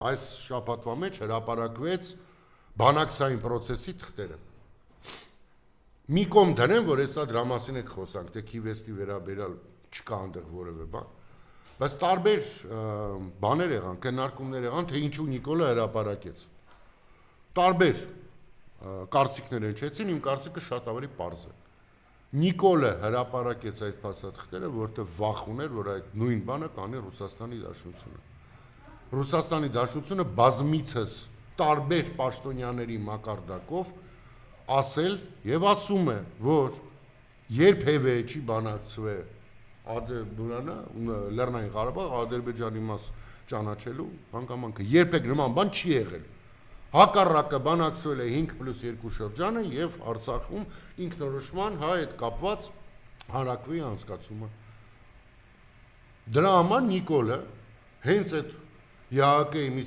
Այս շաբաթվա մեջ հրապարակվեց բանակցային process-ի թղթերը։ Մի կողմ դնեմ, որ հեսա դրա մասին եք խոսանք, թե Քիվեստի վերաբերյալ չկա այնտեղ որևէ բան, բայց տարբեր բաներ եղան, քննարկումներ եղան, թե ինչու Նիկոլը հրապարակեց։ Տարբեր կարծիքներ հնչեցին, իմ կարծիքը շատ ավելի պարզ է։ Նիկոլը հրապարակեց այդ փաստաթղթերը, որտեղ վախ ուներ, որ այդ նույն բանը կանի Ռուսաստանի Դաշնությունը։ Ռուսաստանի Դաշնությունը բազմիցս տարբեր պաշտոնյաների մակարդակով ասել եւ ասում է, որ երբևէ չի բանակցվել Լեռնային Ղարաբաղ, Ադրբեջանի մաս ճանաչելու հանգամանքը, երբեք նման բան չի եղել։ Հակառակը բանակցվել է 5+2 շրջանը եւ Արցախում ինքնորոշման հետ կապված հանրակրվեի անցկացումը։ Դրա համար Նիկոլը հենց այդ ԵԱՀԿ-ի